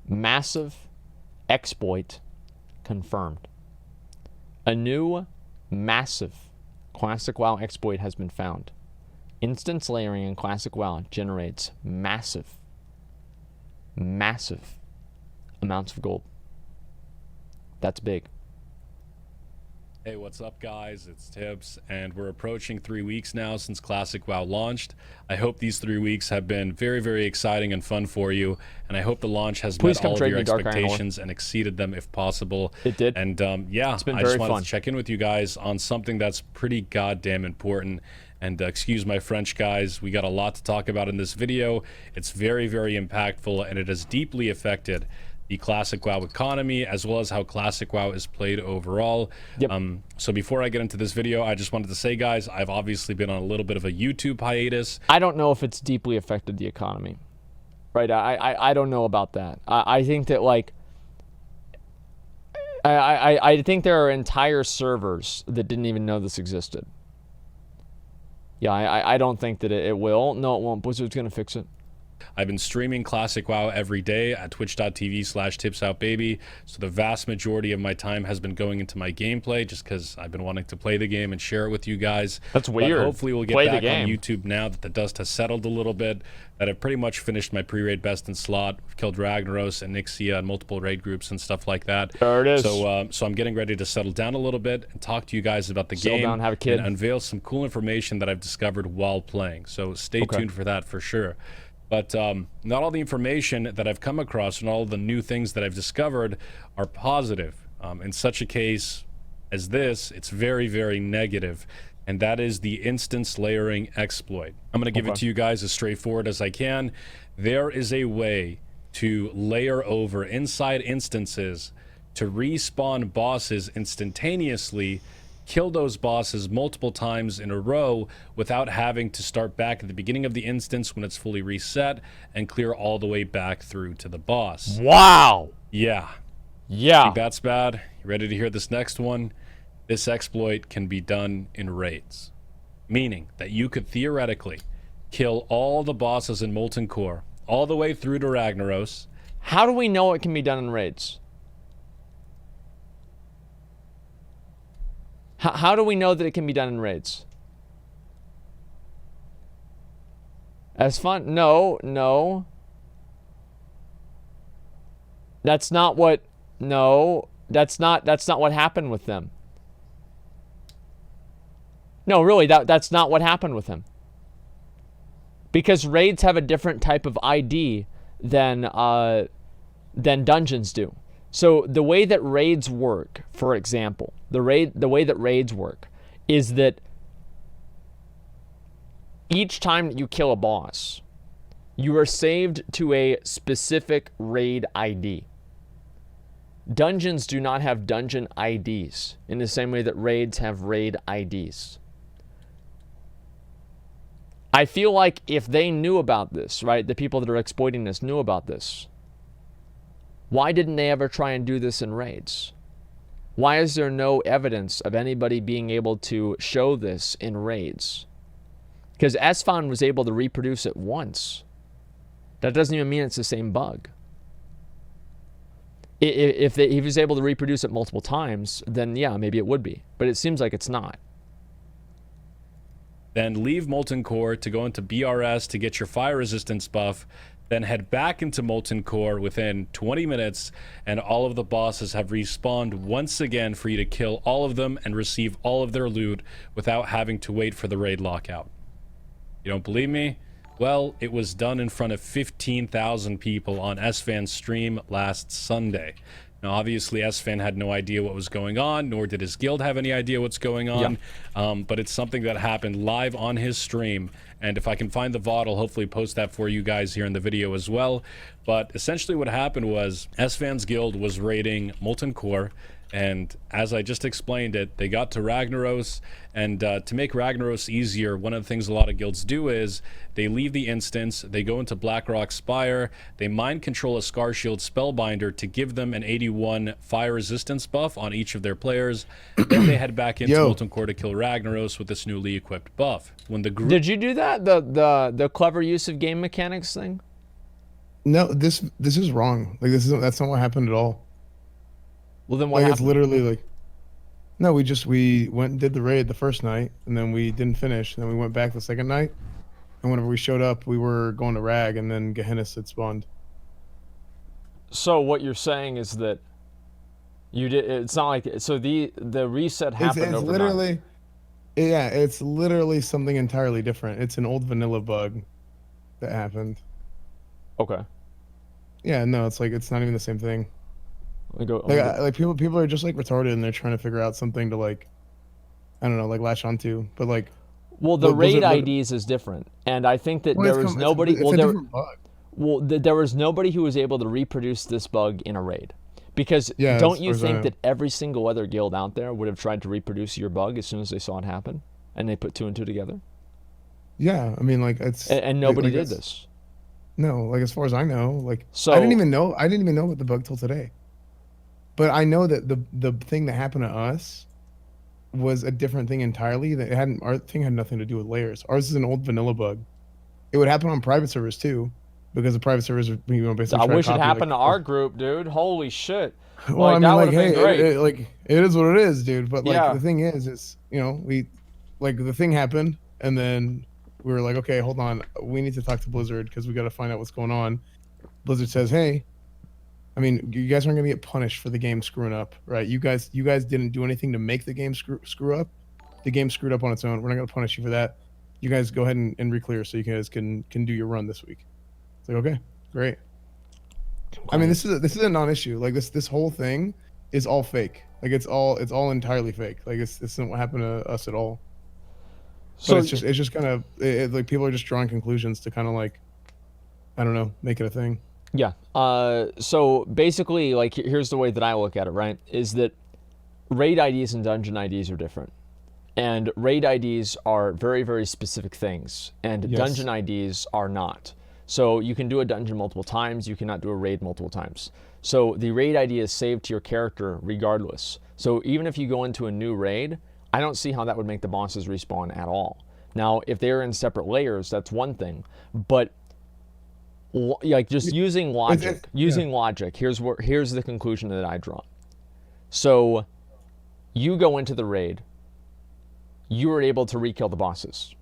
Massive exploit confirmed. A new massive Classic WoW exploit has been found. Instance layering in Classic WoW generates massive amounts of gold. That's big. Hey, what's up, guys? It's Tibbs, and we're approaching 3 weeks now since Classic WoW launched. I hope these 3 weeks have been very, very exciting and fun for you, and I hope the launch has met all of your expectations and exceeded them if possible. It did. And yeah, it's been I very just wanted fun to check in with you guys on something that's pretty goddamn important. And excuse my French, guys, we got a lot to talk about in this video. It's very, very impactful, and it has deeply affected the Classic WoW economy, as well as how Classic WoW is played overall. Yep. So before I get into this video, I just wanted to say, guys, I've obviously been on a little bit of a YouTube hiatus. I don't know if it's deeply affected the economy, right? I don't know about that. I think that, like, I think there are entire servers that didn't even know this existed. Yeah, I don't think that it will. No, it won't. Blizzard's gonna fix it. I've been streaming Classic WoW every day at twitch.tv/tipsoutbaby, so the vast majority of my time has been going into my gameplay just because I've been wanting to play the game and share it with you guys. That's weird. But hopefully we'll get back on YouTube now that the dust has settled a little bit, that I've pretty much finished my pre-raid best in slot. We've killed Ragnaros and Nixia and multiple raid groups and stuff like that. There it is. So I'm getting ready to settle down a little bit and talk to you guys about the game down, have a kid, and unveil some cool information that I've discovered while playing. So stay tuned for that for sure. But not all the information that I've come across and all the new things that I've discovered are positive. In such a case as this, it's very, very negative, and that is the instance layering exploit. I'm going to give it to you guys as straightforward as I can. There is a way to layer over inside instances to respawn bosses instantaneously, kill those bosses multiple times in a row without having to start back at the beginning of the instance when it's fully reset and clear all the way back through to the boss. Wow. Yeah. Yeah. Think that's bad? You ready to hear this next one? This exploit can be done in raids, meaning that you could theoretically kill all the bosses in Molten Core all the way through to Ragnaros. How do we know it can be done in raids? How do we know that it can be done in raids? As fun? No. That's not what. No, that's not what happened with them. No, really, that's not what happened with him. Because raids have a different type of ID than dungeons do. So the way that raids work, for example, the way that raids work is that each time that you kill a boss, you are saved to a specific raid ID. Dungeons do not have dungeon IDs in the same way that raids have raid IDs. I feel like if they knew about this, right, the people that are exploiting this knew about this, why didn't they ever try and do this in raids? Why is there no evidence of anybody being able to show this in raids? Because Esfand was able to reproduce it once. That doesn't even mean it's the same bug. If he was able to reproduce it multiple times, then yeah, maybe it would be. But it seems like it's not. Then leave Molten Core to go into BRS to get your fire resistance buff. Then head back into Molten Core within 20 minutes, and all of the bosses have respawned once again for you to kill all of them and receive all of their loot without having to wait for the raid lockout. You don't believe me? Well, it was done in front of 15,000 people on Esfand's stream last Sunday. Now, obviously, Esfand had no idea what was going on, nor did his guild have any idea what's going on. Yeah. But it's something that happened live on his stream. And if I can find the VOD, I'll hopefully post that for you guys here in the video as well. But essentially what happened was Esfand's guild was raiding Molten Core. And as I just explained it, they got to Ragnaros, and to make Ragnaros easier, one of the things a lot of guilds do is they leave the instance, they go into Blackrock Spire, they mind control a Scarshield Spellbinder to give them an 81 fire resistance buff on each of their players. Then they head back into Molten Core to kill Ragnaros with this newly equipped buff. When the Did you do that? The clever use of game mechanics thing? No, this is wrong. Like that's not what happened at all. Well, then what Like it's happened? literally like no, we went and did the raid the first night, and then we didn't finish. And then we went back the second night, and whenever we showed up, we were going to Rag, and then Gehenna had spawned. So what you're saying is that you did. It's not like so the reset happened It's overnight. literally yeah, it's literally something entirely different. It's an old vanilla bug that happened. Okay. Yeah, no, it's like it's not even the same thing. Let me go. Let Like me go. like people are just like retarded, and they're trying to figure out something to like I don't know, like latch onto. But like Well, the what raid Blizzard, IDs is different, and I think that well, there was nobody. it's a different bug. There was nobody who was able to reproduce this bug in a raid, because Yeah, as don't far you as I think know. that every single other guild out there would have tried to reproduce your bug as soon as they saw it happen, and they put two and two together, Yeah, I mean, like it's and nobody like did it's this. no, like as far as I know, like So I didn't even know about the bug till today. But I know that the thing that happened to us was a different thing entirely. That it hadn't our thing had nothing to do with layers. Ours is an old vanilla bug. It would happen on private servers too, because the private servers are basically I try to wish it copy like happened to our group, dude. Holy shit! well, I Like mean, that would like, have been hey, great. like it is what it is, dude. But like Yeah. the thing is we like the thing happened, and then we were like, okay, hold on, we need to talk to Blizzard because we got to find out what's going on. Blizzard says, hey, I mean, you guys aren't gonna get punished for the game screwing up, right? You guys didn't do anything to make the game screw up. The game screwed up on its own. We're not gonna punish you for that. You guys go ahead and reclear so you guys can do your run this week. It's like okay, great. I mean, Okay. this is a non-issue. Like this whole thing is all fake. Like it's all entirely fake. Like this isn't what happened to us at all. But So it's just kind of like people are just drawing conclusions to kind of like I don't know, make it a thing. yeah. So basically, like here's the way that I look at it. Right, is that raid IDs and dungeon IDs are different. And raid IDs are very, very specific things, and Yes. dungeon IDs are not. So you can do a dungeon multiple times, you cannot do a raid multiple times. So the raid ID is saved to your character regardless. So even if you go into a new raid, I don't see how that would make the bosses respawn at all. Now, if they're in separate layers, that's one thing. But like just using logic, Yeah. here's the conclusion that I draw. So you go into the raid, you were able to re-kill the bosses.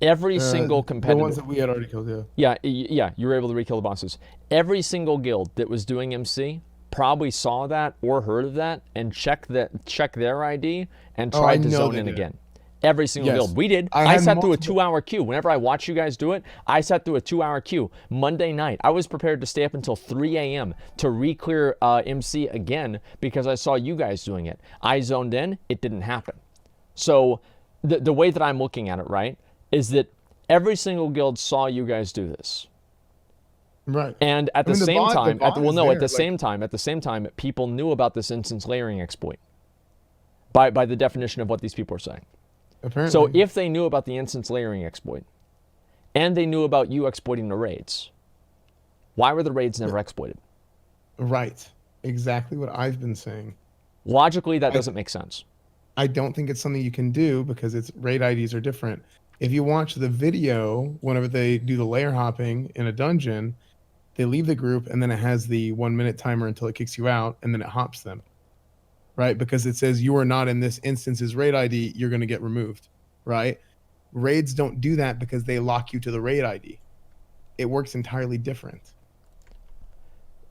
Every single The ones competitive, that we had already killed, yeah. yeah, you were able to re-kill the bosses. Every single guild that was doing MC probably saw that or heard of that and checked their ID and Oh, I tried to know zone they in did. again. Every single Yes. guild. We did. I I had sat through a multiple- 2-hour queue. Whenever I watch you guys do it, I sat through a 2-hour queue Monday night. I was prepared to stay up until 3 a.m. to re-clear MC again because I saw you guys doing it. I zoned in. It didn't happen. So the way that I'm looking at it, right, is that every single guild saw you guys do this. Right. And at I the mean, same time, bot is at there, the like- same time, people knew about this instance layering exploit by the definition of what these people are saying. Apparently. So if they knew about the instance layering exploit and they knew about you exploiting the raids, why were the raids never exploited? right. Exactly what I've been saying. Logically, that doesn't make sense. I don't think it's something you can do because its raid IDs are different. If you watch the video, whenever they do the layer hopping in a dungeon, they leave the group and then it has the 1 minute timer until it kicks you out and then it hops them. Right? Because it says you are not in this instance's raid ID, you're going to get removed. Right? Raids don't do that because they lock you to the raid ID. It works entirely different.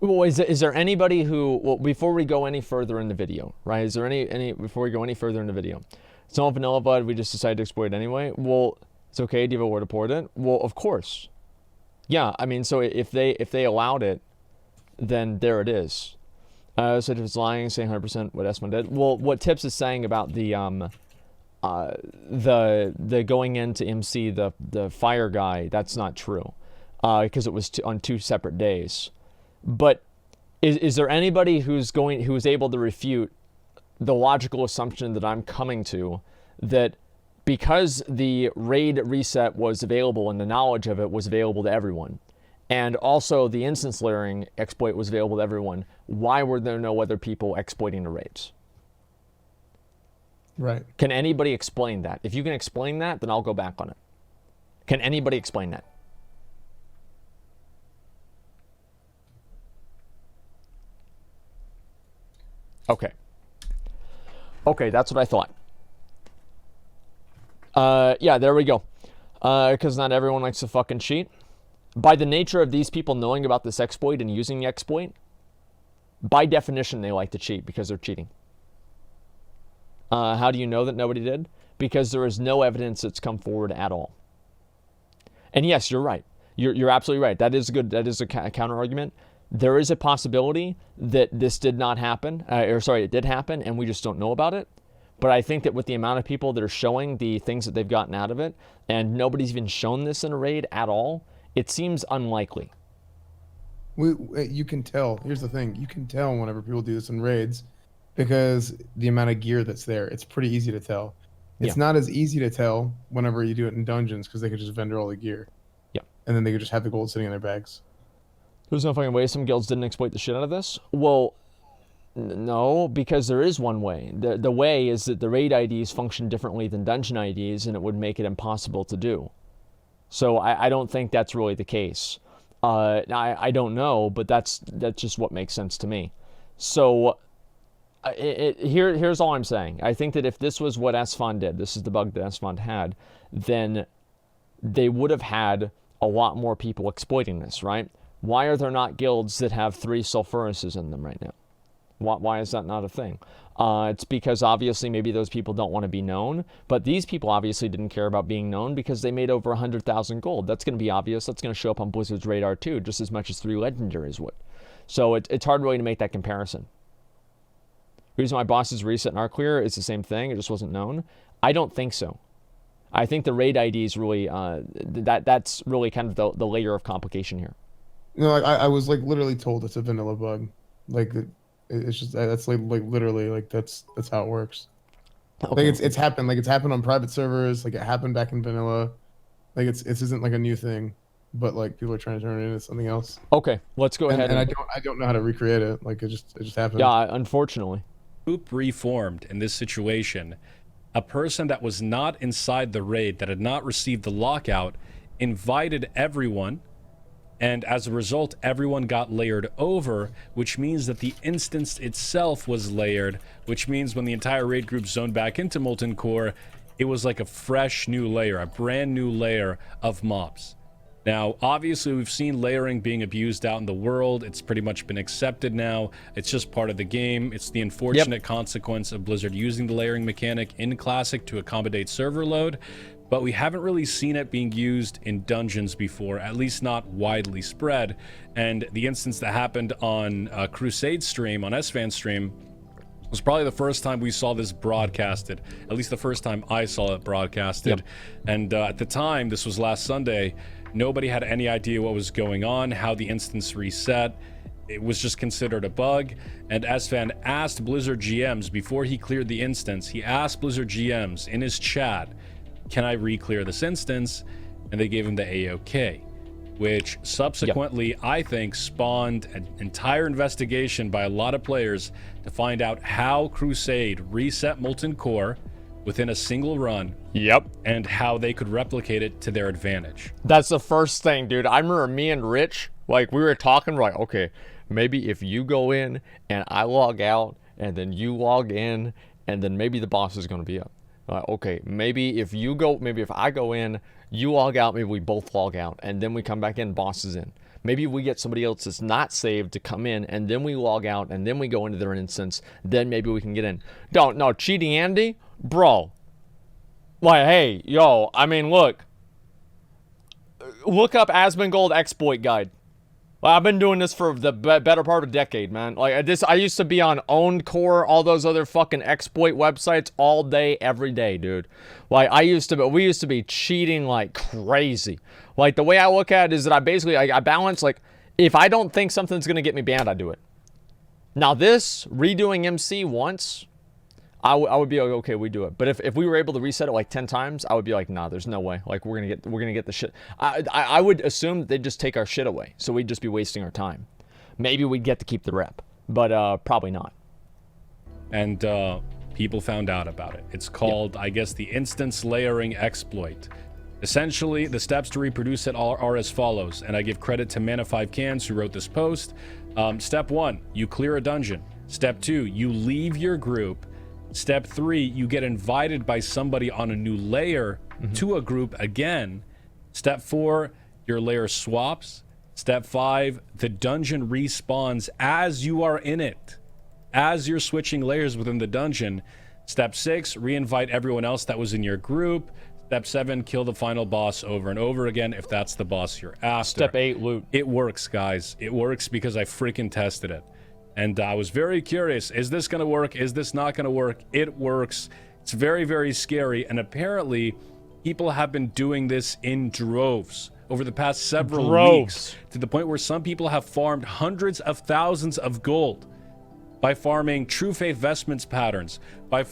Well, is there anybody who, well, before we go any further in the video, right? Is there before we go any further in the video, it's not vanilla bud, we just decided to exploit it anyway. Well, it's okay, do you have a word to pour it in? Well, of course. Yeah, I mean, so if they allowed it, then there it is. So if it's lying, saying 100% what Esmond did. Well, what Tips is saying about the going into MC the fire guy, that's not true, because it was on 2 separate days. But is there anybody who's able to refute the logical assumption that I'm coming to, that because the raid reset was available and the knowledge of it was available to everyone, and also the instance layering exploit was available to everyone, why were there no other people exploiting the raids? Right. Can anybody explain that? If you can explain that, then I'll go back on it. Can anybody explain that? Okay. Okay, that's what I thought. Yeah, there we go. Because not everyone likes to fucking cheat. By the nature of these people knowing about this exploit and using the exploit, by definition, they like to cheat because they're cheating. How do you know that nobody did? Because there is no evidence that's come forward at all. And yes, you're right. You're absolutely right. That is good. That is a counter argument. There is a possibility that this did not happen, it did happen, and we just don't know about it. But I think that with the amount of people that are showing the things that they've gotten out of it, and nobody's even shown this in a raid at all, it seems unlikely. You can tell. Here's the thing: you can tell whenever people do this in raids, because the amount of gear that's there. It's pretty easy to tell. It's not as easy to tell whenever you do it in dungeons, because they could just vendor all the gear. Yeah. And then they could just have the gold sitting in their bags. There's no fucking way some guilds didn't exploit the shit out of this. Well, no, because there is one way. The way is that the raid IDs function differently than dungeon IDs, and it would make it impossible to do. So I don't think that's really the case. I don't know, but that's just what makes sense to me. So here's all I'm saying. I think that if this was what SFON did, this is the bug that SFON had, then they would have had a lot more people exploiting this, right? Why are there not guilds that have 3 sulfuruses in them right now? Why is that not a thing? It's because obviously maybe those people don't want to be known, but these people obviously didn't care about being known because they made over 100,000 gold. That's going to be obvious. That's going to show up on Blizzard's radar too, just as much as 3 legendaries would. So it's hard really to make that comparison. The reason why bosses reset and are clear is the same thing. It just wasn't known. I don't think so. I think the raid IDs really, that's really kind of the layer of complication here. You know, I was like literally told it's a vanilla bug. Like it's just that's like literally like that's how it works. Okay. Like it's happened. Like it's happened on private servers. Like it happened back in vanilla. Like it isn't like a new thing, but like people are trying to turn it into something else. Okay, let's go ahead. And I don't know how to recreate it. Like it just happened. Yeah, unfortunately. Group reformed in this situation. A person that was not inside the raid, that had not received the lockout, invited everyone, and as a result, everyone got layered over, which means that the instance itself was layered, which means when the entire raid group zoned back into Molten Core, it was like a fresh new layer, a brand new layer of mobs. Now, obviously, we've seen layering being abused out in the world. It's pretty much been accepted now. It's just part of the game. It's the unfortunate consequence of Blizzard using the layering mechanic in Classic to accommodate server load. But we haven't really seen it being used in dungeons before, at least not widely spread. And the instance that happened on Crusade stream, on SFAN stream, was probably the first time we saw this broadcasted, at least the first time I saw it broadcasted. And at the time, this was last Sunday, nobody had any idea what was going on, how the instance reset. It was just considered a bug. And SFAN asked Blizzard GMs before he cleared the instance, he asked Blizzard GMs in his chat, can I re-clear this instance? And they gave him the A-OK, which subsequently, I think, spawned an entire investigation by a lot of players to find out how Crusade reset Molten Core within a single run. And how they could replicate it to their advantage. That's the first thing, dude. I remember me and Rich, like, we were talking, like, okay, maybe if you go in and I log out and then you log in and then maybe the boss is going to be up. Okay, maybe if I go in, you log out, maybe we both log out, and then we come back in, boss is in. Maybe we get somebody else that's not saved to come in, and then we log out, and then we go into their instance, then maybe we can get in. No, Cheating Andy? Bro. Like, hey, yo, I mean, look up Asmongold exploit guide. Well, I've been doing this for the better part of a decade, man. Like I used to be on Owned Core, all those other fucking exploit websites all day, every day, dude. Like we used to be cheating like crazy. Like the way I look at it is that I balance, like, if I don't think something's gonna get me banned, I do it. Now this redoing MC once, I would be like, okay, we do it. But if we were able to reset it like 10 times, I would be like, nah, there's no way. Like we're gonna get the shit. I would assume that they'd just take our shit away, so we'd just be wasting our time. Maybe we'd get to keep the rep, but probably not. And people found out about it. It's called, I guess, the instance layering exploit. Essentially, the steps to reproduce it are as follows, and I give credit to Mana5Cans who wrote this post. Step 1, you clear a dungeon. Step 2, you leave your group. Step 3, you get invited by somebody on a new layer to a group again. Step 4, your layer swaps. Step 5, the dungeon respawns as you are in it, as you're switching layers within the dungeon. Step 6, re-invite everyone else that was in your group. Step 7, kill the final boss over and over again if that's the boss you're after. Step 8, loot. It works, guys. It works because I freaking tested it. And I was very curious, is this going to work? Is this not going to work? It works. It's very, very scary. And apparently, people have been doing this in droves over the past several weeks, to the point where some people have farmed hundreds of thousands of gold by farming True Faith Vestments patterns, by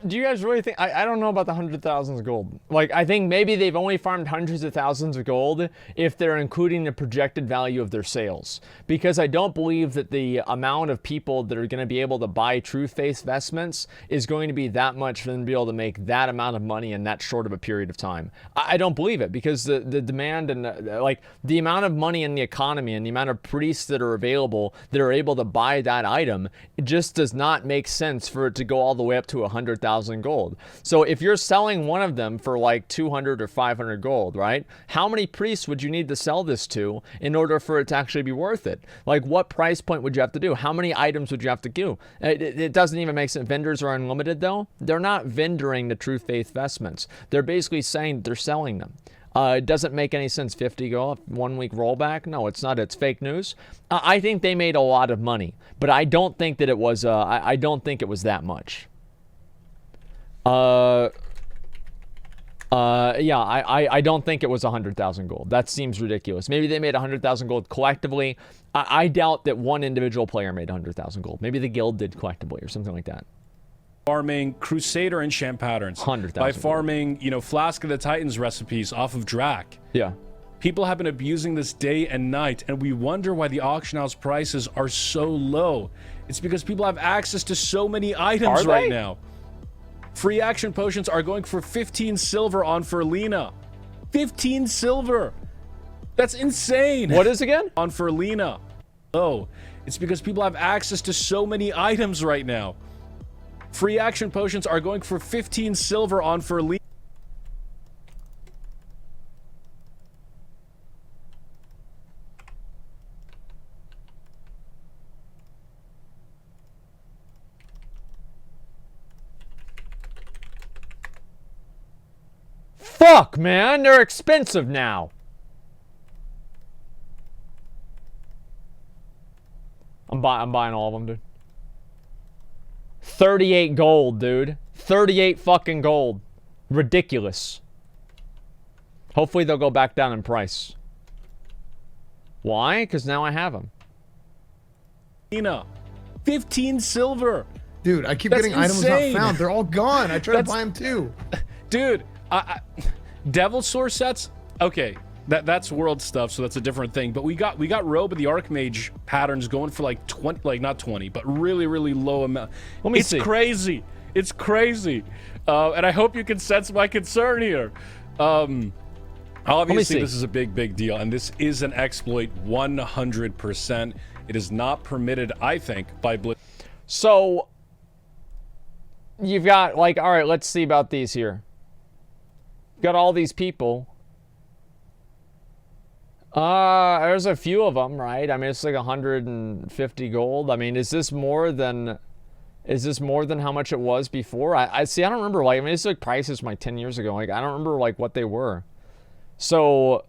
Do you guys really think... I don't know about the 100,000s of gold. Like, I think maybe they've only farmed hundreds of thousands of gold if they're including the projected value of their sales. Because I don't believe that the amount of people that are going to be able to buy True Faith Vestments is going to be that much for them to be able to make that amount of money in that short of a period of time. I don't believe it, because the demand and the amount of money in the economy and the amount of priests that are available that are able to buy that item, it just does not make sense for it to go all the way up to 100,000 gold. So if you're selling one of them for like 200 or 500 gold, right? How many priests would you need to sell this to in order for it to actually be worth it? Like, what price point would you have to do? How many items would you have to do? It doesn't even make sense. Vendors are unlimited though. They're not vendoring the True Faith Vestments. They're basically saying they're selling them. It doesn't make any sense. 50 gold, 1 week rollback. No, it's not. It's fake news. I think they made a lot of money, but I don't think that it was, I don't think it was that much. Yeah, I don't think it was 100,000 gold. That seems ridiculous. Maybe they made 100,000 gold collectively. I doubt that one individual player made 100,000 gold. Maybe the guild did collectively or something like that. Farming Crusader enchant patterns. 100,000 by farming, you know, Flask of the Titans recipes off of Drac. Yeah. People have been abusing this day and night, and we wonder why the auction house prices are so low. It's because people have access to so many items right now. Free action potions are going for 15 silver on Ferlina. 15 silver. That's insane. What is again? On Ferlina. Oh, it's because people have access to so many items right now. Free action potions are going for 15 silver on Ferlina. Fuck, man, they're expensive now. I'm buying all of them, dude. 38 gold, dude. 38 fucking gold. Ridiculous. Hopefully they'll go back down in price. Why? Because now I have them. 15 silver. Dude, I keep That's getting insane. items not found. They're all gone. I tried to buy them too. Dude, Devil Source sets, okay, that's world stuff, so that's a different thing. But we got Robe of the Archmage patterns going for like 20, like not 20, but really, really low amount. Let me see. It's crazy. It's crazy. And I hope you can sense my concern here. Obviously, this is a big deal, and this is an exploit 100%. It is not permitted, I think, by Blizzard. So, you've got, like, all right, let's see about these here. Got all these people. There's a few of them, right? I mean, it's like 150 gold. I mean, is this more than how much it was before? I see. I don't remember. Like, I mean, it's like prices from like 10 years ago. Like, I don't remember like what they were. So,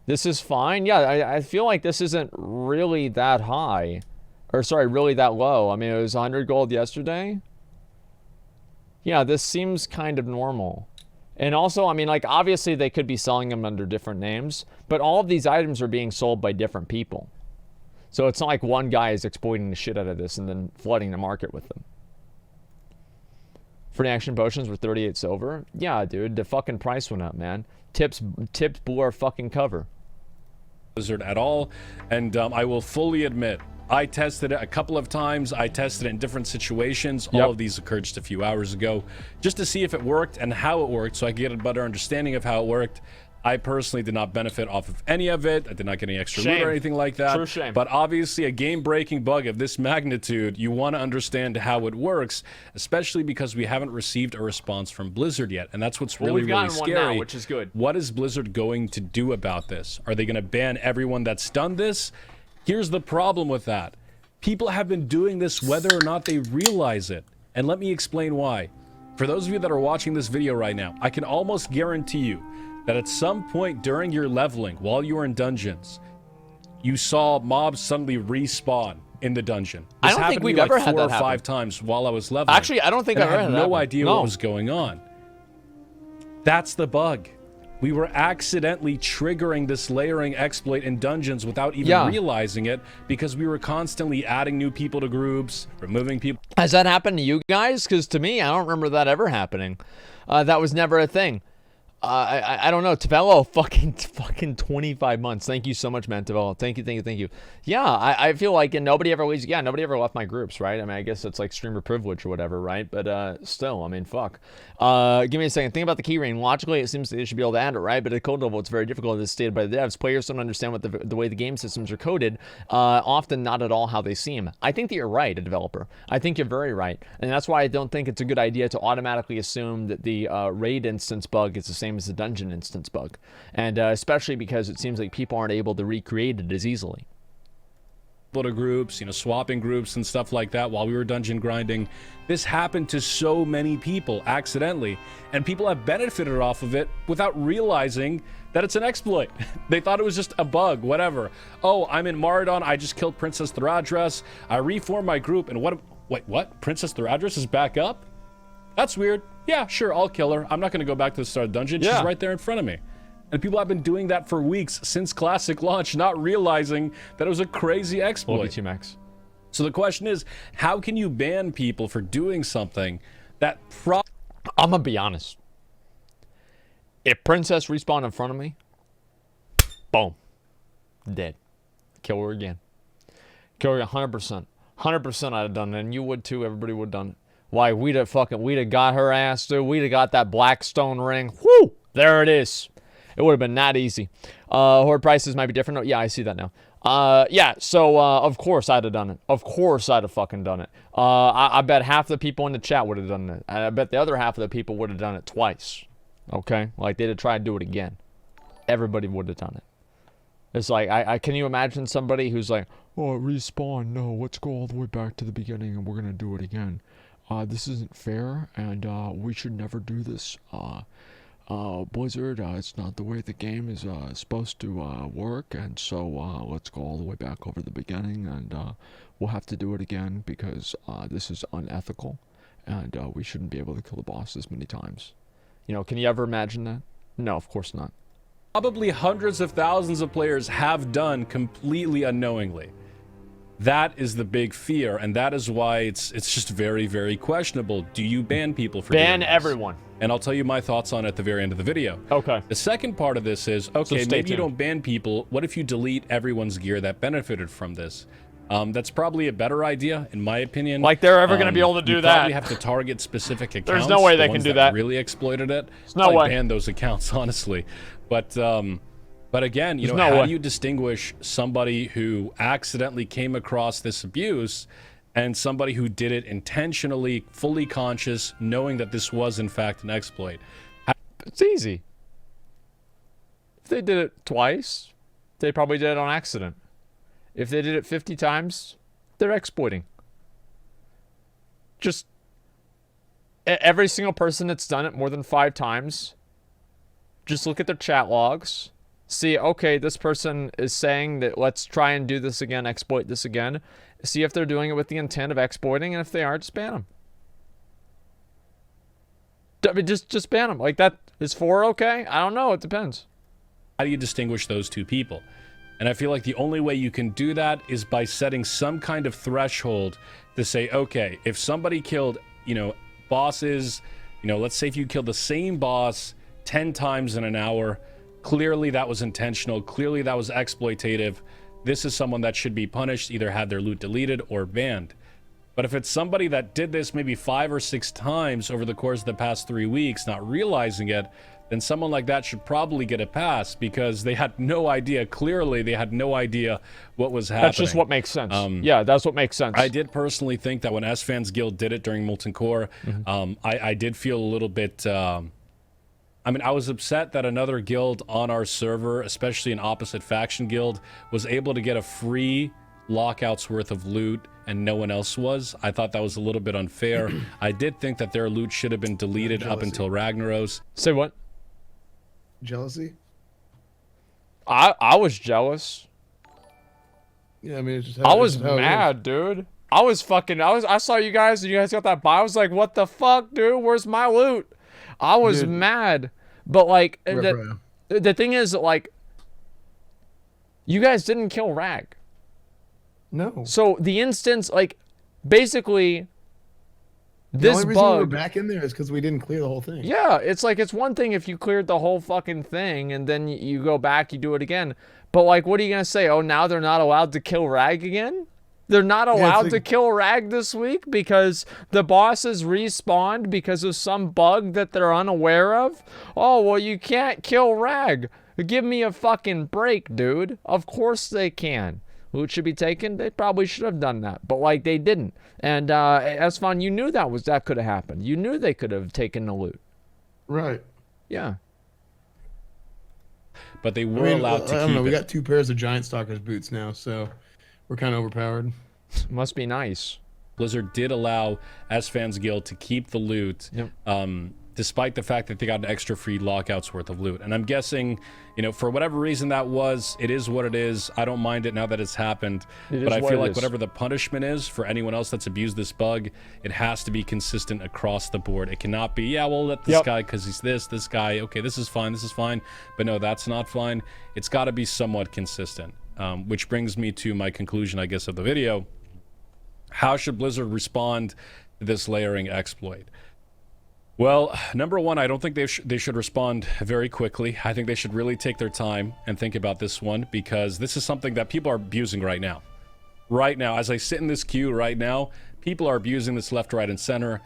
this is fine. Yeah, I feel like this isn't really that high, or sorry, really that low. I mean, it was 100 gold yesterday. Yeah, this seems kind of normal. And also, I mean, like, obviously they could be selling them under different names, but all of these items are being sold by different people. So it's not like one guy is exploiting the shit out of this and then flooding the market with them. Free action potions were 38 silver. Yeah, dude, the fucking price went up, man. Tips blew our fucking cover. Blizzard at all, and I will fully admit, I tested it a couple of times. I tested it in different situations. All of these occurred just a few hours ago, just to see if it worked and how it worked, so I could get a better understanding of how it worked. I personally did not benefit off of any of it. I did not get any extra loot Shame. or anything like that. True shame. But obviously, a game-breaking bug of this magnitude, you want to understand how it works, especially because we haven't received a response from Blizzard yet, and that's what's Well, really, we've really gotten one scary. now, which is good. What is Blizzard going to do about this? Are they going to ban everyone that's done this? Here's the problem with that. People have been doing this whether or not they realize it. And let me explain why. For those of you that are watching this video right now, I can almost guarantee you that at some point during your leveling, while you were in dungeons, you saw mobs suddenly respawn in the dungeon. I This don't think happened to me we've ever like had 4 or that happen. 5 times while I was leveling. Actually, I don't think and I've I ever had had that no happen. idea No. what was going on. That's the bug. We were accidentally triggering this layering exploit in dungeons without even realizing it because we were constantly adding new people to groups, removing people. Has that happened to you guys? Because to me, I don't remember that ever happening. That was never a thing. I don't know. Tavello, fucking 25 months. Thank you so much, man, Tavello. Thank you. Yeah, I feel like nobody ever left my groups, right? I mean, I guess it's like streamer privilege or whatever, right? But still, I mean, fuck. Give me a second. Think about the key ring. Logically, it seems they should be able to add it, right? But at code level, it's very difficult as stated by the devs. Players don't understand what the way the game systems are coded. Often not at all how they seem. I think that you're right, a developer. I think you're very right. And that's why I don't think it's a good idea to automatically assume that the raid instance bug is the same as the dungeon instance bug. And especially because it seems like people aren't able to recreate it as easily. To groups, swapping groups and stuff like that while we were dungeon grinding. This happened to so many people accidentally, and people have benefited off of it without realizing that it's an exploit. They thought it was just a bug, whatever. Oh, I'm in Maradon, I just killed Princess Theradris, I reformed my group, and what? Princess Theradris is back up? That's weird. Yeah, sure, I'll kill her. I'm not going to go back to the start of the dungeon. She's right there in front of me. And people have been doing that for weeks since Classic launch, not realizing that it was a crazy exploit. Look at you, Max. So the question is, how can you ban people for doing something that I'm gonna be honest. If Princess respawned in front of me, boom, dead. Kill her again. Kill her 100%. 100% I'd have done it, and you would too. Everybody would have done it. Why, we'd have got her ass, dude. We'd have got that Blackstone ring. Whoo! There it is. It would have been that easy. Horde prices might be different. Oh, yeah, I see that now. So of course I'd have done it. Of course I'd have fucking done it. I bet half the people in the chat would have done it. And I bet the other half of the people would have done it twice. Okay? Like, they'd have tried to do it again. Everybody would have done it. It's like, can you imagine somebody who's like, oh, respawn, no, let's go all the way back to the beginning and we're gonna do it again. This isn't fair, and we should never do this. Blizzard, it's not the way the game is supposed to work, and so let's go all the way back over the beginning, and we'll have to do it again because this is unethical, and we shouldn't be able to kill the boss this many times. Can you ever imagine that? No, of course not. probably hundreds of thousands of players have done completely unknowingly. That is the big fear, and that is why it's just very, very questionable. Do you ban people for ban doing this? everyone? And I'll tell you my thoughts on it at the very end of the video. Okay. The second part of this is, okay, stay maybe you tuned. don't ban people. What if you delete everyone's gear that benefited from this? That's probably a better idea, in my opinion. Like they're ever going to be able to do you that? probably have to target specific accounts. There's no way the they ones can do that that. really exploited it. There's no way. Ban those accounts, honestly. But again, you know, There's no how way. do you distinguish somebody who accidentally came across this abuse and somebody who did it intentionally, fully conscious, knowing that this was in fact an exploit? It's easy. If they did it twice, they probably did it on accident. If they did it 50 times, they're exploiting. Just every single person that's done it more than 5 times, just look at their chat logs. See, okay, this person is saying that let's try and do this again, exploit this again. See if they're doing it with the intent of exploiting, and if they are, just ban them. I mean, just ban them. Like, that is 4 okay? I don't know. It depends. How do you distinguish those two people? And I feel like the only way you can do that is by setting some kind of threshold to say, okay, if somebody killed, you know, bosses, you know, let's say if you killed the same boss 10 times in an hour, clearly that was intentional, clearly that was exploitative. This is someone that should be punished, either have their loot deleted or banned. But if it's somebody that did this maybe 5 or 6 times over the course of the past 3 weeks, not realizing it, then someone like that should probably get a pass because they had no idea. Clearly, they had no idea what was happening. That's just what makes sense. Yeah, that's what makes sense. I did personally think that when S-Fans Guild did it during Molten Core, I did feel a little bit... I mean, I was upset that another guild on our server, especially an opposite faction guild, was able to get a free lockouts worth of loot and no one else was. I thought that was a little bit unfair. I did think that their loot should have been deleted up until Ragnaros. Say what? Jealousy? I was jealous. Yeah, I mean, it's just I was mad, dude. I saw you guys and you guys got that buy. I was like, what the fuck, dude? Where's my loot? I was mad. But like the thing is that like you guys didn't kill Rag. No. So the instance, like, basically, the this only reason bug. we were back in there is because we didn't clear the whole thing. Yeah, it's like it's one thing if you cleared the whole fucking thing and then you go back, you do it again. But like, what are you gonna say? Oh, now they're not allowed to kill Rag again? They're not allowed to kill Rag this week because the bosses respawned because of some bug that they're unaware of? Oh, well, you can't kill Rag. Give me a fucking break, dude. Of course they can. Loot should be taken. They probably should have done that, but like they didn't. And Esfon, you knew that could have happened. You knew they could have taken the loot. Right. Yeah. But they were allowed to I don't keep know. We it. got 2 pairs of Giant Stalkers boots now, so we're kind of overpowered. Must be nice. Blizzard did allow S-Fans Guild to keep the loot, despite the fact that they got an extra free lockouts worth of loot. And I'm guessing, you know, for whatever reason that was, it is what it is. I don't mind it now that it's happened. But I feel like whatever the punishment is for anyone else that's abused this bug, it has to be consistent across the board. It cannot be, yeah, we'll let this guy because he's this guy. Okay, this is fine. But no, that's not fine. It's got to be somewhat consistent. Which brings me to my conclusion, I guess, of the video. How should Blizzard respond to this layering exploit? Well, number one, I don't think they should respond very quickly. I think they should really take their time and think about this one because this is something that people are abusing right now. Right now, as I sit in this queue right now, people are abusing this left, right, and center.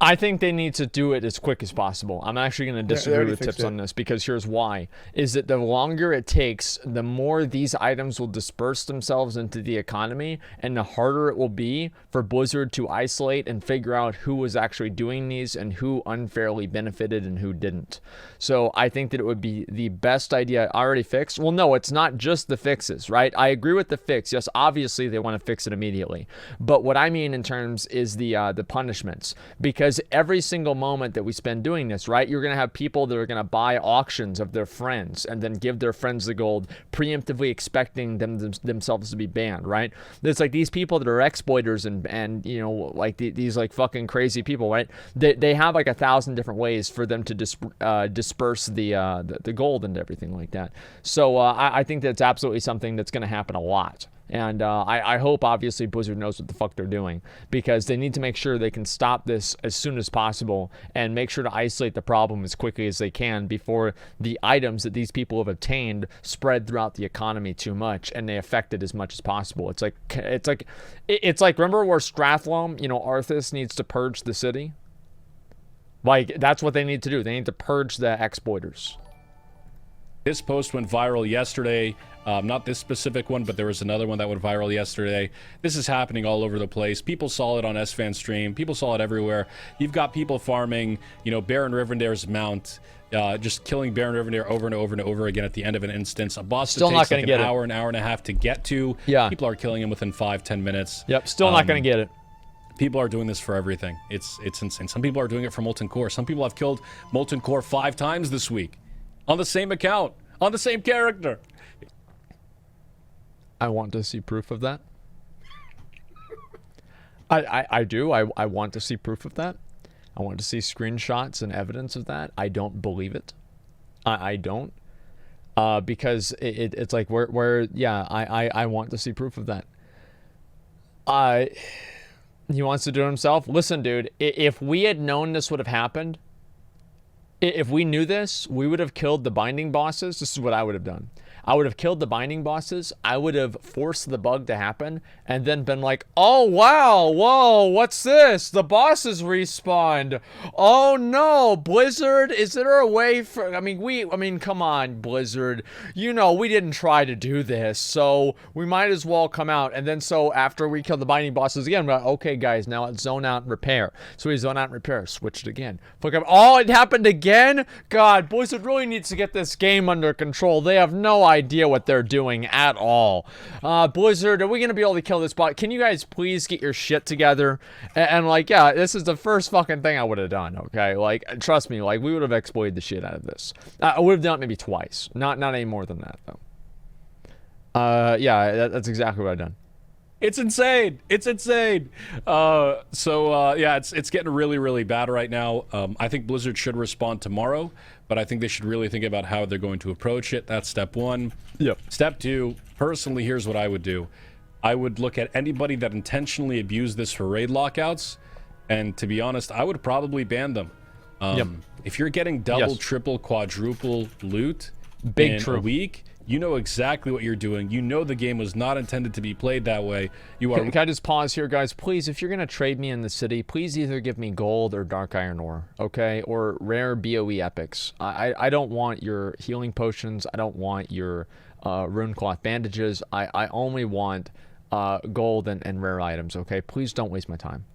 I think they need to do it as quick as possible. I'm actually going to disagree with Tips on this because here's why. Is that the longer it takes, the more these items will disperse themselves into the economy and the harder it will be for Blizzard to isolate and figure out who was actually doing these and who unfairly benefited and who didn't. So I think that it would be the best idea already fixed. Well, no, it's not just the fixes, right? I agree with the fix. Yes, obviously they want to fix it immediately. But what I mean in terms is the punishments. Because every single moment that we spend doing this, right, you're going to have people that are going to buy auctions of their friends and then give their friends the gold, preemptively expecting themselves to be banned, right? It's like these people that are exploiters and you know, like these like fucking crazy people, right? They have like 1,000 different ways for them to disperse the gold and everything like that. So I think that's absolutely something that's going to happen a lot. And I hope, obviously, Blizzard knows what the fuck they're doing because they need to make sure they can stop this as soon as possible and make sure to isolate the problem as quickly as they can before the items that these people have obtained spread throughout the economy too much and they affect it as much as possible. It's like remember where Strathlom, you know, Arthas needs to purge the city? Like, that's what they need to do. They need to purge the exploiters. This post went viral yesterday. Not this specific one, but there was another one that went viral yesterday. This is happening all over the place. People saw it on S-Fan stream. People saw it everywhere. You've got people farming, you know, Baron Rivendare's mount, just killing Baron Rivendare over and over and over again at the end of an instance. A boss still that takes not like gonna an hour and a half to get to. Yeah. People are killing him within 5-10 minutes. Yep, still not going to get it. People are doing this for everything. It's insane. Some people are doing it for Molten Core. Some people have killed Molten Core 5 times this week on the same account, on the same character. I want to see proof of that. I do. I want to see proof of that. I want to see screenshots and evidence of that. I don't believe it. I don't. Because it's like I want to see proof of that. He wants to do it himself. Listen, dude, if we had known this would have happened, if we knew this, we would have killed the binding bosses. This is what I would have done. I would have killed the binding bosses. I would have forced the bug to happen and then been like, oh, wow, whoa, what's this? The bosses respawned. Oh, no, Blizzard, is there a way for... I mean, come on, Blizzard. You know, we didn't try to do this, so we might as well come out. And then so after we kill the binding bosses again, we're like, okay, guys, now let's zone out and repair. So we zone out and repair, switched again. Fuck up. Oh, it happened again? God, Blizzard really needs to get this game under control. They have no idea what they're doing at all. Blizzard, are we going to be able to kill this bot? Can you guys please get your shit together? And like, yeah, this is the first fucking thing I would have done, okay? Like, trust me, like, we would have exploited the shit out of this. I would have done it maybe twice. Not any more than that, though. Yeah, that's exactly what I've done. It's insane. It's insane. Yeah, it's getting really, really bad right now. I think Blizzard should respond tomorrow, but I think they should really think about how they're going to approach it. That's step one. Yep. Step two, personally, here's what I would do. I would look at anybody that intentionally abused this for raid lockouts, and to be honest, I would probably ban them. Yep. If you're getting double, Yes. triple, quadruple loot Big in true. a week, you know exactly what you're doing. You know the game was not intended to be played that way. You are... Can I just pause here, guys? Please, if you're going to trade me in the city, please either give me gold or dark iron ore, okay? Or rare BOE epics. I don't want your healing potions. I don't want your rune cloth bandages. I only want gold and rare items, okay? Please don't waste my time.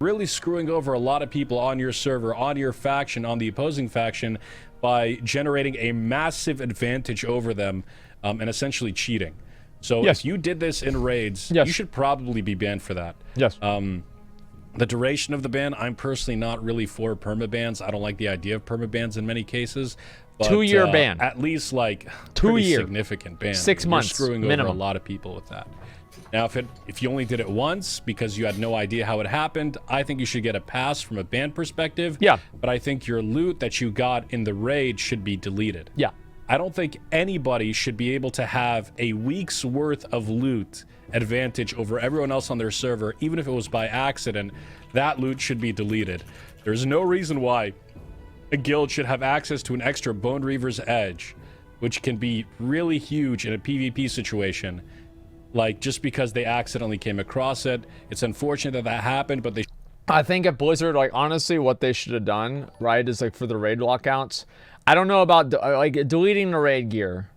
really screwing over a lot of people on your server, on your faction, on the opposing faction, by generating a massive advantage over them, and essentially cheating. So Yes. if you did this in raids, Yes. you should probably be banned for that. Yes. The duration of the ban, I'm personally not really for permabans. I don't like the idea of permabans in many cases. But, 2-year ban. At least like 2 pretty year. significant ban. 6 You're months screwing minimum. over a lot of people with that. Now, if you only did it once because you had no idea how it happened, I think you should get a pass from a ban perspective. Yeah. But I think your loot that you got in the raid should be deleted. Yeah. I don't think anybody should be able to have a week's worth of loot advantage over everyone else on their server, even if it was by accident. That loot should be deleted. There's no reason why a guild should have access to an extra Bone Reaver's Edge, which can be really huge in a PvP situation. Like, just because they accidentally came across it. It's unfortunate that that happened, but they... I think at Blizzard, like, honestly, what they should have done, right, is, like, for the raid lockouts, I don't know about, like, deleting the raid gear.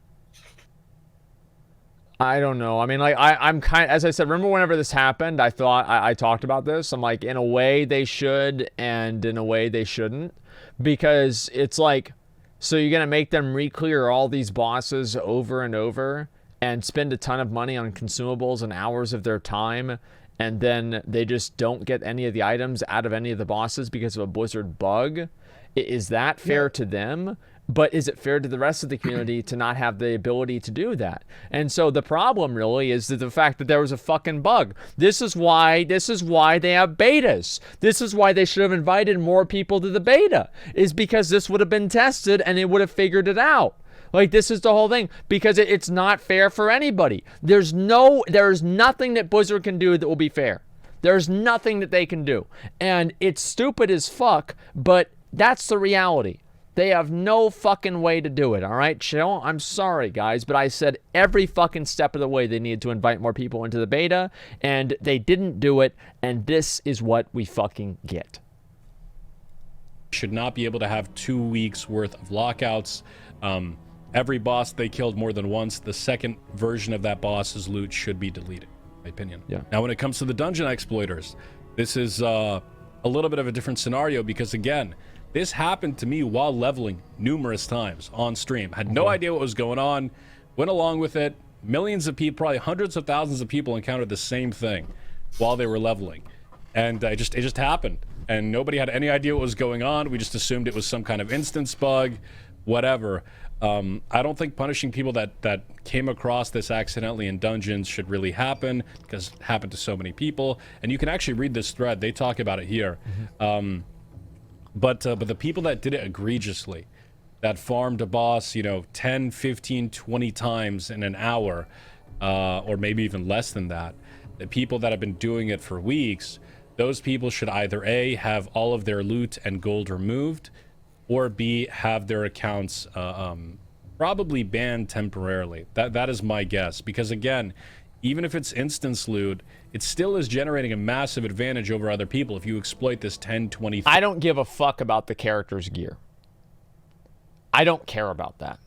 I don't know. I mean, like, I'm kind of, as I said, remember whenever this happened, I thought, I talked about this. I'm like, in a way they should, and in a way they shouldn't. Because it's like, so you're going to make them re-clear all these bosses over and over and spend a ton of money on consumables and hours of their time, and then they just don't get any of the items out of any of the bosses because of a Blizzard bug. Is that fair to them? But is it fair to the rest of the community to not have the ability to do that? And so the problem really is the fact that there was a fucking bug. This is why they have betas. This is why they should have invited more people to the beta, is because this would have been tested and it would have figured it out. Like, this is the whole thing, because it's not fair for anybody. There's nothing that Blizzard can do that will be fair. There's nothing that they can do. And it's stupid as fuck, but that's the reality. They have no fucking way to do it, all right? Chill. I'm sorry, guys, but I said every fucking step of the way they needed to invite more people into the beta, and they didn't do it, and this is what we fucking get. should not be able to have 2 weeks worth of lockouts. Every boss they killed more than once, the second version of that boss's loot should be deleted, in my opinion. Yeah. Now, when it comes to the dungeon exploiters, this is a little bit of a different scenario because, again, this happened to me while leveling numerous times on stream. Had no idea what was going on, went along with it. Millions of people, probably hundreds of thousands of people encountered the same thing while they were leveling. And it just happened. And nobody had any idea what was going on. We just assumed it was some kind of instance bug, whatever. I don't think punishing people that came across this accidentally in dungeons should really happen, because it happened to so many people. And you can actually read this thread. They talk about it here. But the people that did it egregiously, that farmed a boss, 10, 15, 20 times in an hour, or maybe even less than that, the people that have been doing it for weeks, those people should either A, have all of their loot and gold removed, or B, have their accounts probably banned temporarily. That is my guess. Because again, even if it's instance loot, it still is generating a massive advantage over other people if you exploit this 10, 20... I don't give a fuck about the character's gear. I don't care about that.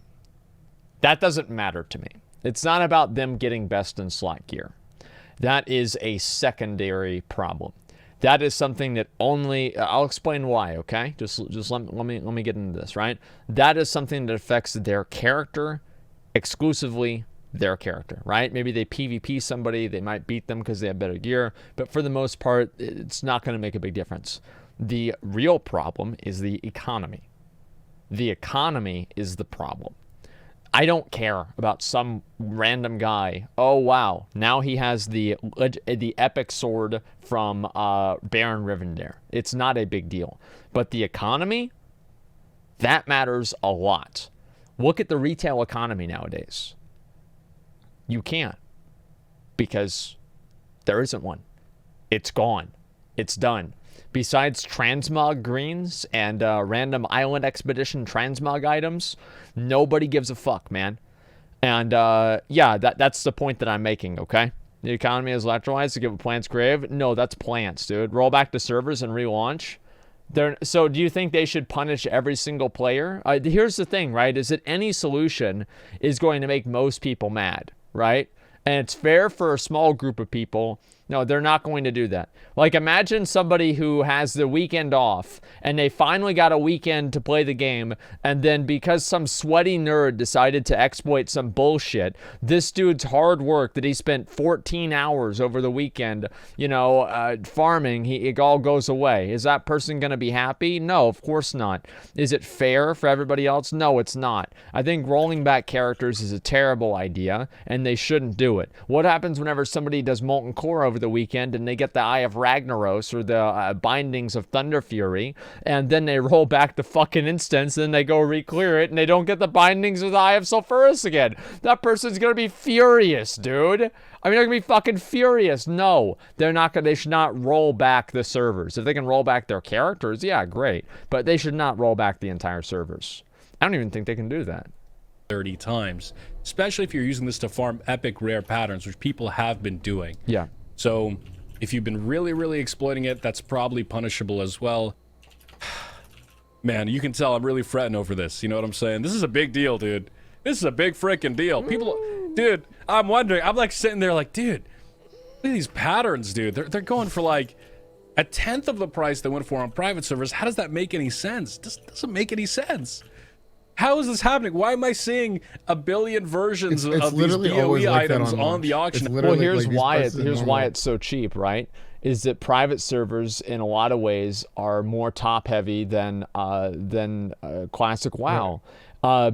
That doesn't matter to me. It's not about them getting best in slot gear. That is a secondary problem. That is something that only... I'll explain why, okay? Just let me get into this, right? That is something that affects their character, exclusively their character, right? Maybe they PvP somebody, they might beat them because they have better gear, but for the most part, it's not going to make a big difference. The real problem is the economy. The economy is the problem. I don't care about some random guy. Oh, wow. Now he has the epic sword from Baron Rivendare. It's not a big deal. But the economy, that matters a lot. Look at the retail economy nowadays. You can't. Because there isn't one. It's gone. It's done. Besides transmog greens and random island expedition transmog items, nobody gives a fuck, man. And yeah, that's the point that I'm making, okay? The economy is electrolyzed to give a plant's grave. No, that's plants, dude. Roll back to servers and relaunch. So do you think they should punish every single player? Here's the thing, right? Is that any solution is going to make most people mad, right? And it's fair for a small group of people. No, they're not going to do that. Like, imagine somebody who has the weekend off and they finally got a weekend to play the game, and then because some sweaty nerd decided to exploit some bullshit, this dude's hard work that he spent 14 hours over the weekend, farming, it all goes away. Is that person going to be happy? No, of course not. Is it fair for everybody else? No, it's not. I think rolling back characters is a terrible idea, and they shouldn't do it. What happens whenever somebody does Molten Core over the weekend and they get the Eye of Ragnaros or the Bindings of Thunder Fury, and then they roll back the fucking instance, and then they go re-clear it and they don't get the Bindings of the Eye of Sulfuras again? That person's gonna be furious, dude. I mean, they're gonna be fucking furious. No, they're not gonna. They should not roll back the servers. If they can roll back their characters, yeah, great, but they should not roll back the entire servers. I don't even think they can do that 30 times, especially if you're using this to farm epic rare patterns, which people have been doing. Yeah. So if you've been really, really exploiting it, that's probably punishable as well. Man, you can tell I'm really fretting over this. You know what I'm saying? This is a big deal, dude. This is a big freaking deal. People, dude, I'm wondering. I'm like sitting there like, dude, look at these patterns, dude. They're going for like a tenth of the price they went for on private servers. How does that make any sense? This doesn't make any sense. How is this happening? Why am I seeing a billion versions of these BOE items on the auction? Well, here's why it's so cheap, right? Is that private servers in a lot of ways are more top heavy than classic WoW,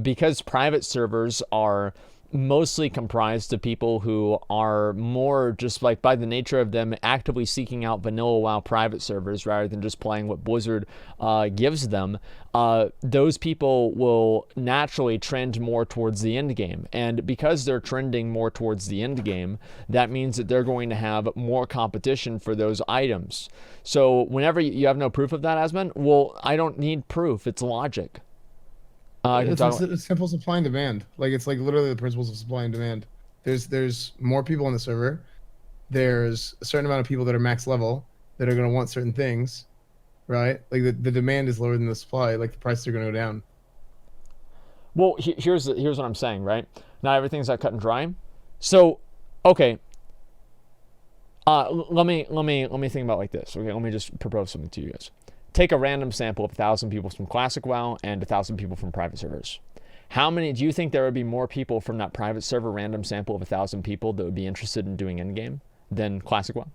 because private servers are mostly comprised of people who are more just like by the nature of them actively seeking out vanilla WoW private servers rather than just playing what Blizzard gives them. Those people will naturally trend more towards the end game, and because they're trending more towards the end game, that means that they're going to have more competition for those items. So whenever you have no proof of that, Asmon, well, I don't need proof. It's logic. It's simple supply and demand. Like, it's like literally the principles of supply and demand. There's more people on the server. There's a certain amount of people that are max level that are going to want certain things, right? Like the demand is lower than the supply. Like the prices are going to go down. Well, here's what I'm saying, right? Not everything's that cut and dry. So, okay. Let me think about it like this. Okay, let me just propose something to you guys. Take a random sample of 1,000 people from Classic WoW and 1,000 people from private servers. How many do you think there would be more people from that private server random sample of 1,000 people that would be interested in doing endgame than Classic WoW?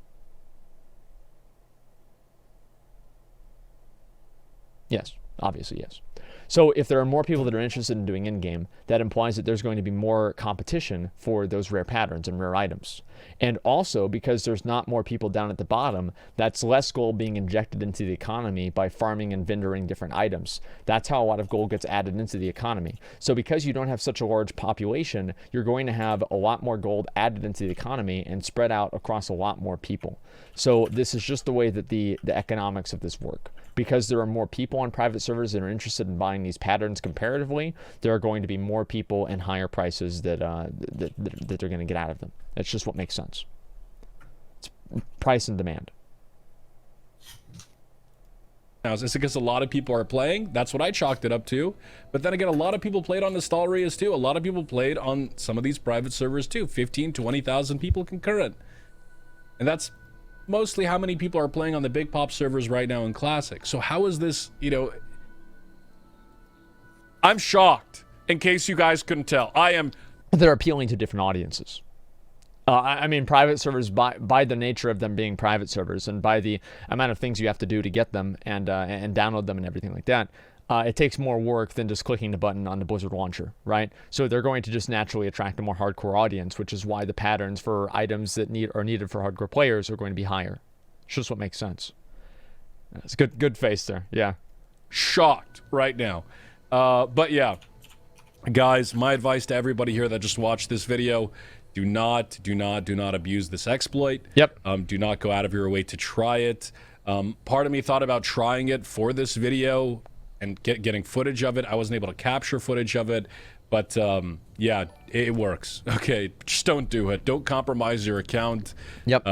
Yes, obviously yes. So if there are more people that are interested in doing in-game, that implies that there's going to be more competition for those rare patterns and rare items. And also, because there's not more people down at the bottom, that's less gold being injected into the economy by farming and vendoring different items. That's how a lot of gold gets added into the economy. So because you don't have such a large population, you're going to have a lot more gold added into the economy and spread out across a lot more people. So this is just the way that the economics of this work. Because there are more people on private servers that are interested in buying identifying these patterns comparatively, there are going to be more people and higher prices that they're going to get out of them. That's just what makes sense. It's price and demand. Now, is this because a lot of people are playing? That's what I chalked it up to. But then again, a lot of people played on Nostalrias too. A lot of people played on some of these private servers too. 15, 20,000 people concurrent. And that's mostly how many people are playing on the big pop servers right now in Classic. So how is this, you know... I'm shocked, in case you guys couldn't tell. I am... They're appealing to different audiences. I mean, private servers, by the nature of them being private servers and by the amount of things you have to do to get them and download them and everything like that, it takes more work than just clicking the button on the Blizzard launcher, right? So they're going to just naturally attract a more hardcore audience, which is why the patterns for items that are needed for hardcore players are going to be higher. It's just what makes sense. It's good face there, yeah. Shocked right now. But yeah, guys, my advice to everybody here that just watched this video: do not abuse this exploit. Yep. Do not go out of your way to try it. Part of me thought about trying it for this video and getting footage of it. I wasn't able to capture footage of it, but yeah, it works. Okay, just don't do it. Don't compromise your account. Yep.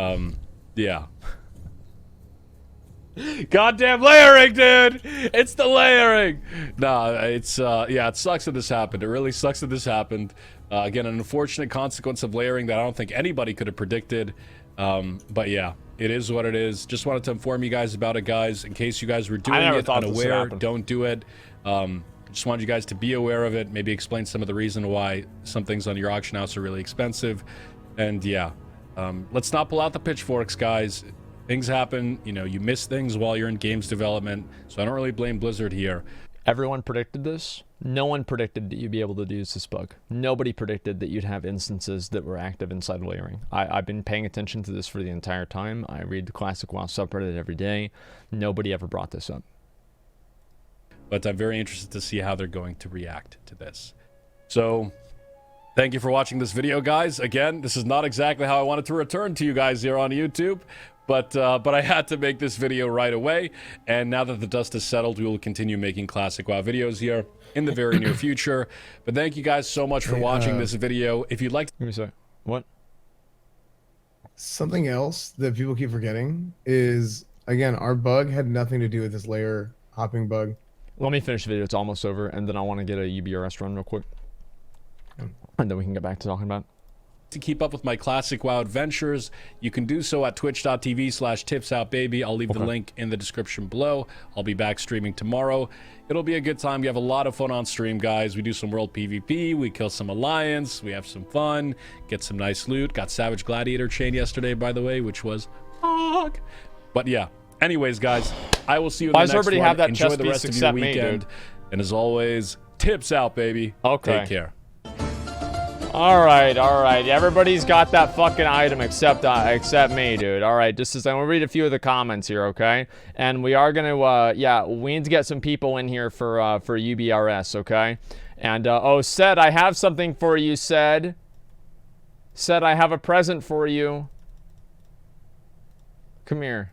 Yeah. Goddamn layering, dude! It's the layering! Nah, it's, yeah, it sucks that this happened. It really sucks that this happened. Again, an unfortunate consequence of layering that I don't think anybody could have predicted. But yeah, it is what it is. Just wanted to inform you guys about it, guys, in case you guys were doing it unaware. Don't do it. Just wanted you guys to be aware of it. Maybe explain some of the reason why some things on your auction house are really expensive. And yeah, let's not pull out the pitchforks, guys. Things happen, you know, you miss things while you're in games development, so I don't really blame Blizzard here. Everyone predicted this. No one predicted that you'd be able to use this bug. Nobody predicted that you'd have instances that were active inside layering. I've been paying attention to this for the entire time. I read the Classic WoW subreddit every day. Nobody ever brought this up. But I'm very interested to see how they're going to react to this. So, thank you for watching this video, guys. Again, this is not exactly how I wanted to return to you guys here on YouTube. But I had to make this video right away, and now that the dust has settled, we will continue making Classic WoW videos here in the very near future. But thank you guys so much for watching this video. If you'd like to... Give me a sec. What? Something else that people keep forgetting is, again, our bug had nothing to do with this layer hopping bug. Let me finish the video. It's almost over, and then I want to get a UBRS run real quick. And then we can get back to talking about it. To keep up with my Classic WoW adventures, you can do so at twitch.tv/tipsoutbaby. I'll leave the link in the description below. I'll be back streaming tomorrow. It'll be a good time. We have a lot of fun on stream, guys. We do some world PvP. We kill some alliance. We have some fun. Get some nice loot. Got Savage Gladiator chain yesterday, by the way, which was fuck. But yeah. Anyways, guys, I will see you in the next one. Have that Enjoy chest the rest of your weekend. Me, and as always, tips out, baby. Okay. Take care. All right. Everybody's got that fucking item except me, dude. All right, just as I'm gonna read a few of the comments here, okay? And we are gonna, yeah, we need to get some people in here for UBRS, okay? And oh, Sed, I have something for you, Sed. Sed, I have a present for you. Come here.